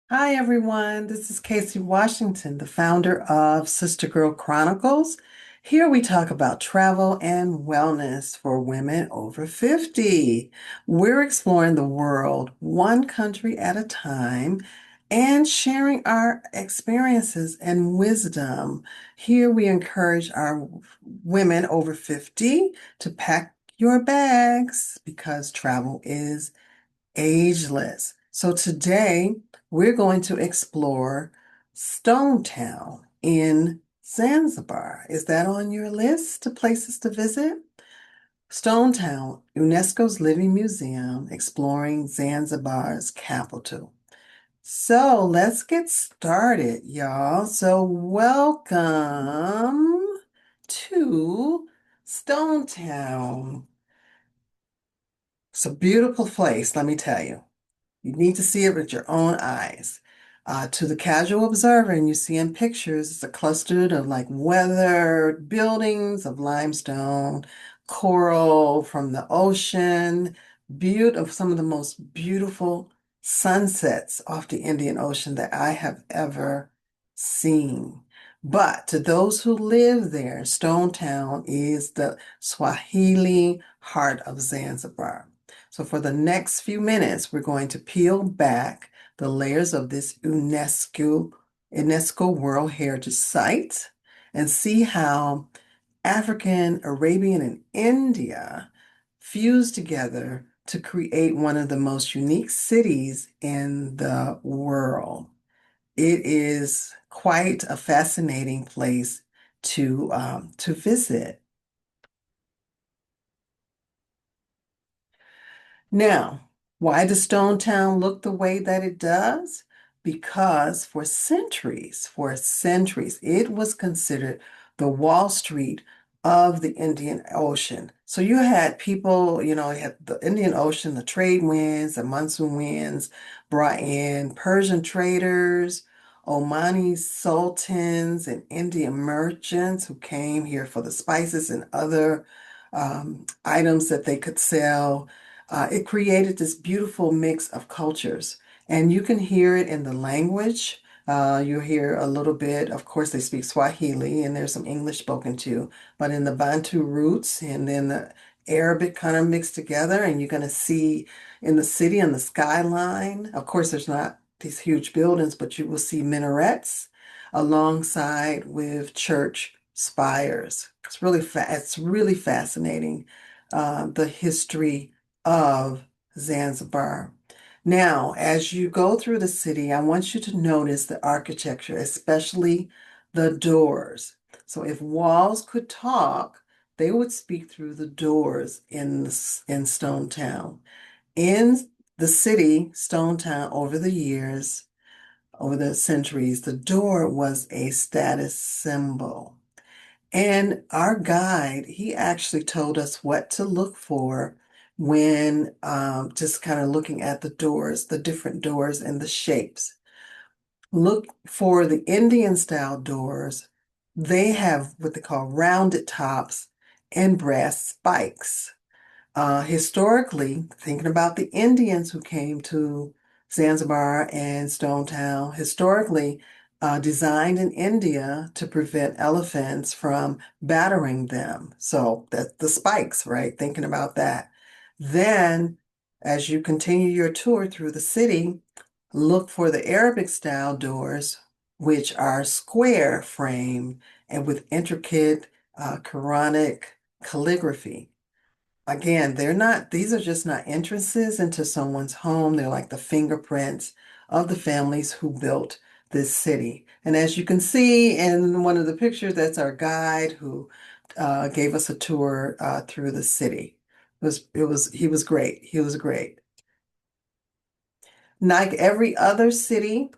Hi, everyone. This is Casey Washington, the founder of Sustah-Girl Chronicles. Here we talk about travel and wellness for women over 50. We're exploring the world one country at a time and sharing our experiences and wisdom. Here we encourage our women over 50 to pack your bags because travel is ageless. So today we're going to explore Stone Town in Zanzibar. Is that on your list of places to visit? Stone Town, UNESCO's Living Museum, exploring Zanzibar's capital. So let's get started, y'all. So welcome to Stone Town. It's a beautiful place, let me tell you. You need to see it with your own eyes. To the casual observer, and you see in pictures, it's a cluster of like weathered buildings of limestone, coral from the ocean, of some of the most beautiful sunsets off the Indian Ocean that I have ever seen. But to those who live there, Stone Town is the Swahili heart of Zanzibar. So for the next few minutes, we're going to peel back the layers of this UNESCO World Heritage Site and see how African, Arabian, and India fuse together to create one of the most unique cities in the world. It is quite a fascinating place to visit. Now, why does Stone Town look the way that it does? Because for centuries, it was considered the Wall Street of the Indian Ocean. So you had people, you had the Indian Ocean, the trade winds, the monsoon winds brought in Persian traders, Omani sultans, and Indian merchants who came here for the spices and other items that they could sell. It created this beautiful mix of cultures, and you can hear it in the language. You hear a little bit, of course, they speak Swahili, and there's some English spoken too, but in the Bantu roots and then the Arabic kind of mixed together, and you're going to see in the city on the skyline. Of course, there's not these huge buildings, but you will see minarets alongside with church spires. It's really fascinating, the history of Zanzibar. Now, as you go through the city, I want you to notice the architecture, especially the doors. So if walls could talk, they would speak through the doors in Stone Town. In the city, Stone Town, over the years, over the centuries, the door was a status symbol. And our guide, he actually told us what to look for when just kind of looking at the doors, the different doors and the shapes. Look for the Indian style doors. They have what they call rounded tops and brass spikes. Historically, thinking about the Indians who came to Zanzibar and Stone Town, historically designed in India to prevent elephants from battering them. So that's the spikes, right? Thinking about that. Then, as you continue your tour through the city, look for the Arabic style doors, which are square frame and with intricate Quranic calligraphy. Again, these are just not entrances into someone's home. They're like the fingerprints of the families who built this city. And as you can see in one of the pictures, that's our guide who gave us a tour through the city. He was great. He was great. Like every other city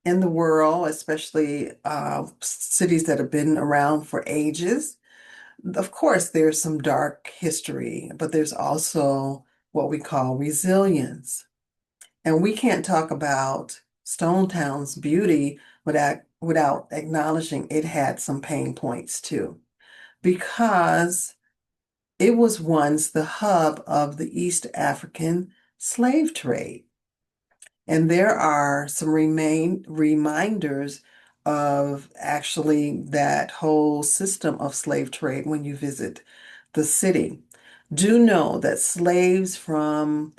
in the world, especially cities that have been around for ages, of course, there's some dark history, but there's also what we call resilience. And we can't talk about Stone Town's beauty without acknowledging it had some pain points too, because it was once the hub of the East African slave trade. And there are some remain reminders of actually that whole system of slave trade when you visit the city. Do know that slaves from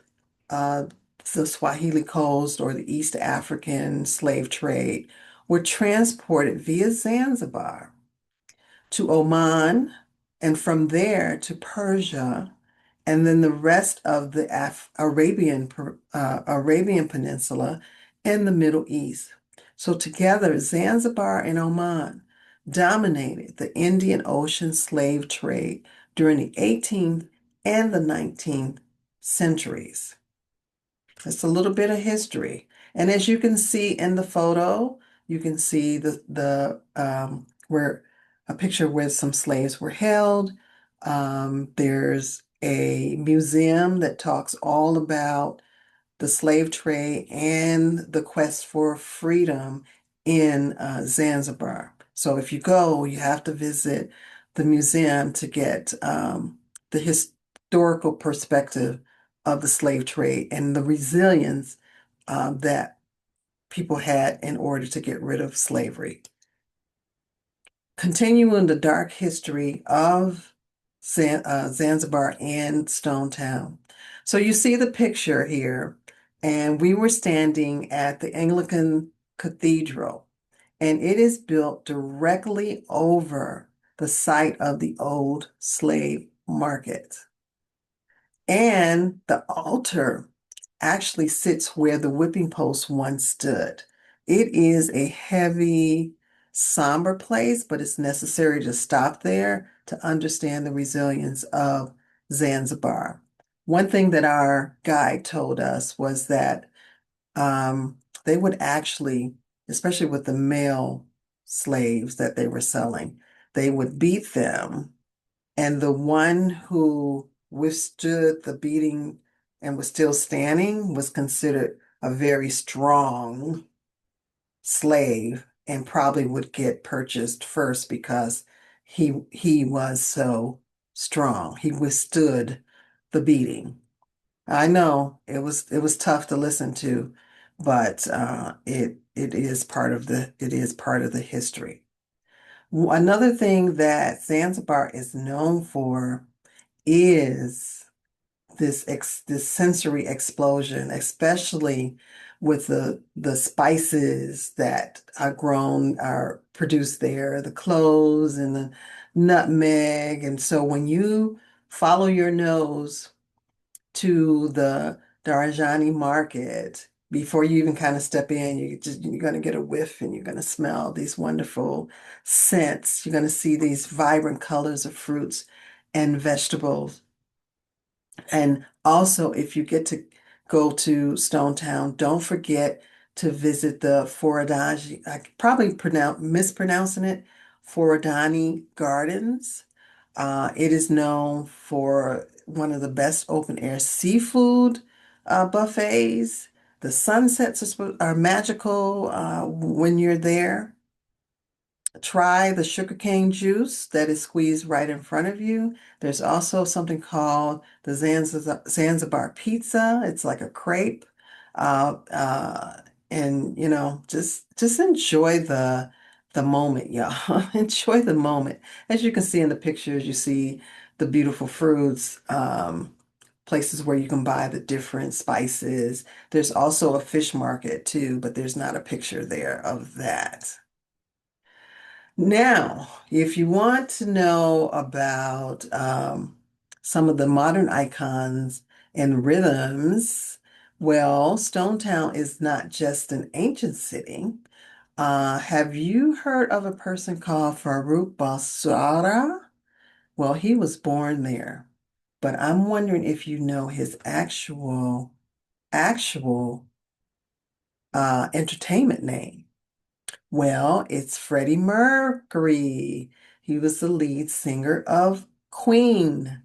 uh, the Swahili coast or the East African slave trade were transported via Zanzibar to Oman and from there to Persia and then the rest of the Arabian Peninsula and the Middle East. So together, Zanzibar and Oman dominated the Indian Ocean slave trade during the 18th and the 19th centuries. It's a little bit of history. And as you can see in the photo, you can see the where a picture where some slaves were held. There's a museum that talks all about the slave trade and the quest for freedom in Zanzibar. So if you go, you have to visit the museum to get the historical perspective of the slave trade and the resilience that people had in order to get rid of slavery. Continuing the dark history of Zanzibar and Stone Town. So you see the picture here, and we were standing at the Anglican Cathedral, and it is built directly over the site of the old slave market. And the altar actually sits where the whipping post once stood. It is a heavy, somber place, but it's necessary to stop there to understand the resilience of Zanzibar. One thing that our guide told us was that they would actually, especially with the male slaves that they were selling, they would beat them and the one who withstood the beating and was still standing was considered a very strong slave and probably would get purchased first because he was so strong. He withstood the beating. I know it was tough to listen to, but it is part of the history. Another thing that Zanzibar is known for is this sensory explosion, especially with the spices that are produced there, the cloves and the nutmeg. And so when you follow your nose to the Darajani Market, before you even kind of step in, you're going to get a whiff and you're going to smell these wonderful scents. You're going to see these vibrant colors of fruits and vegetables. And also, if you get to go to Stone Town, don't forget to visit the Forodhani, I probably mispronouncing it, Forodhani Gardens. It is known for one of the best open air seafood buffets. The sunsets are magical when you're there. Try the sugarcane juice that is squeezed right in front of you. There's also something called the Zanzibar Pizza. It's like a crepe. Uh, uh, and just enjoy the moment, y'all. Enjoy the moment. As you can see in the pictures, you see the beautiful fruits, places where you can buy the different spices. There's also a fish market too, but there's not a picture there of that. Now, if you want to know about some of the modern icons and rhythms, well, Stone Town is not just an ancient city. Have you heard of a person called Farouk Balsara? Well, he was born there, but I'm wondering if you know his actual entertainment name. Well, it's Freddie Mercury. He was the lead singer of Queen.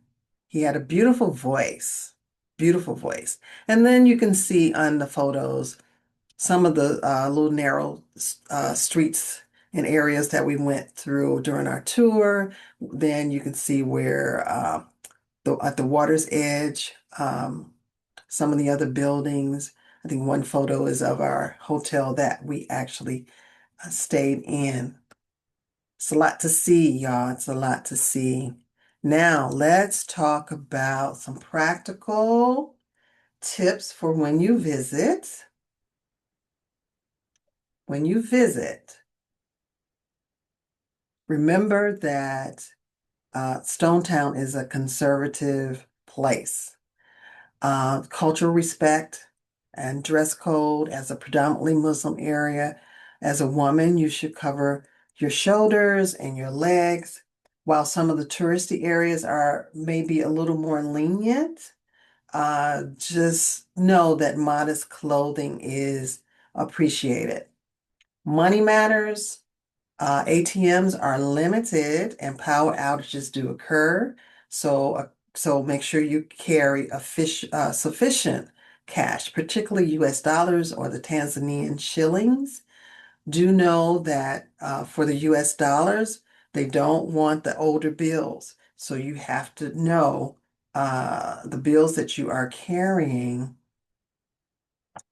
He had a beautiful voice. And then you can see on the photos some of the little narrow streets and areas that we went through during our tour. Then you can see where at the water's edge, some of the other buildings. I think one photo is of our hotel that we actually stayed in. It's a lot to see, y'all. It's a lot to see. Now, let's talk about some practical tips for when you visit. When you visit, remember that Stone Town is a conservative place. Cultural respect and dress code as a predominantly Muslim area. As a woman, you should cover your shoulders and your legs, while some of the touristy areas are maybe a little more lenient. Just know that modest clothing is appreciated. Money matters. ATMs are limited and power outages do occur. So make sure you carry sufficient cash, particularly US dollars or the Tanzanian shillings. Do know that for the US dollars, they don't want the older bills. So you have to know the bills that you are carrying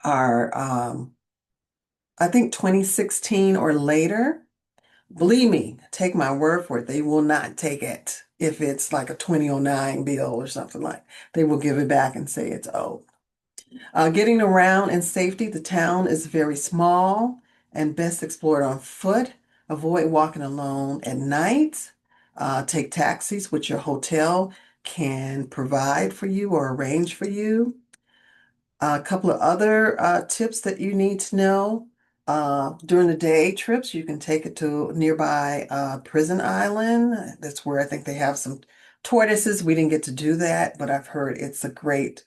are, I think, 2016 or later. Believe me, take my word for it. They will not take it if it's like a 2009 bill or something like. They will give it back and say it's old. Getting around and safety, the town is very small and best explored on foot. Avoid walking alone at night. Take taxis, which your hotel can provide for you or arrange for you. A couple of other tips that you need to know. During the day trips, you can take it to nearby Prison Island. That's where I think they have some tortoises. We didn't get to do that, but I've heard it's a great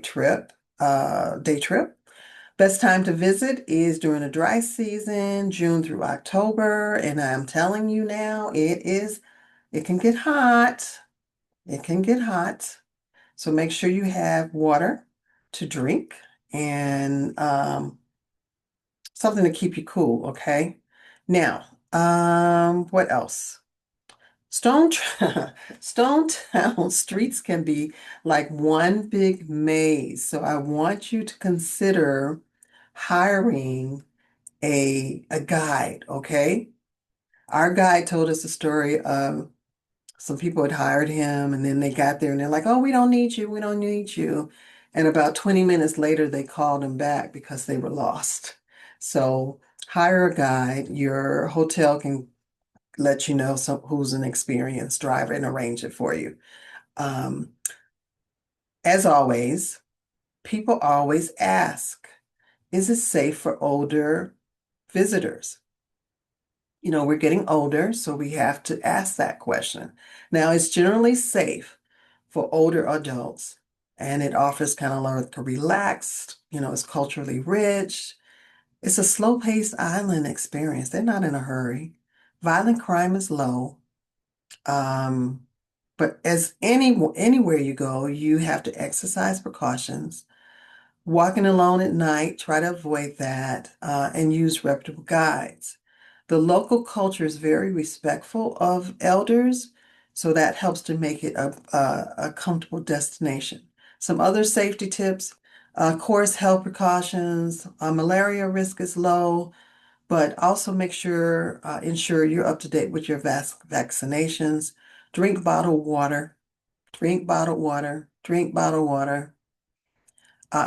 trip, day trip. Best time to visit is during the dry season, June through October. And I'm telling you now, it can get hot. It can get hot. So make sure you have water to drink and something to keep you cool, okay? Now, what else? Stone Stone Town streets can be like one big maze. So I want you to consider hiring a guide, okay? Our guide told us a story of some people had hired him and then they got there and they're like, oh, we don't need you. We don't need you. And about 20 minutes later, they called him back because they were lost. So hire a guide. Your hotel can let you know who's an experienced driver and arrange it for you. Um, as always, people always ask, is it safe for older visitors? You know, we're getting older, so we have to ask that question. Now, it's generally safe for older adults, and it offers kind of like a relaxed, it's culturally rich. It's a slow-paced island experience. They're not in a hurry. Violent crime is low. Um, but anywhere you go, you have to exercise precautions. Walking alone at night, try to avoid that and use reputable guides. The local culture is very respectful of elders, so that helps to make it a comfortable destination. Some other safety tips, of course, health precautions. Malaria risk is low, but also ensure you're up to date with your vaccinations. Drink bottled water, drink bottled water, drink bottled water.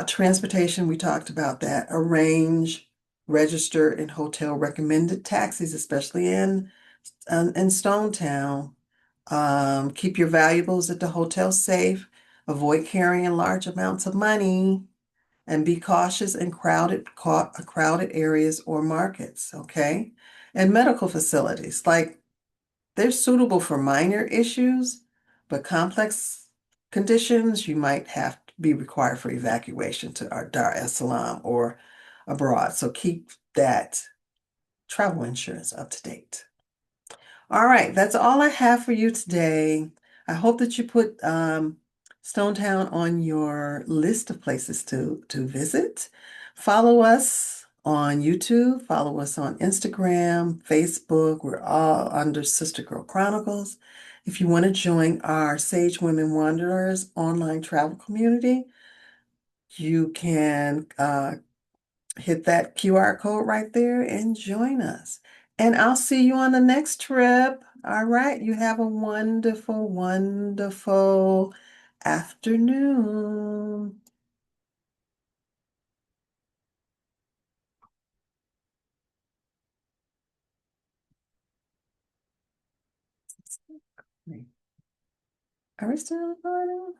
Transportation, we talked about that. Arrange, register, and hotel recommended taxis, especially in Stone Town. Keep your valuables at the hotel safe. Avoid carrying large amounts of money, and be cautious in crowded areas or markets. Okay, and medical facilities, like they're suitable for minor issues, but complex conditions, you might have to be required for evacuation to our Dar es Salaam or abroad. So keep that travel insurance up to date. All right, that's all I have for you today. I hope that you put Stone Town on your list of places to visit. Follow us on YouTube, follow us on Instagram, Facebook. We're all under Sustah-Girl Chronicles. If you want to join our Sage Women Wanderers online travel community, you can hit that QR code right there and join us. And I'll see you on the next trip. All right. You have a wonderful, wonderful afternoon. Are we still recording?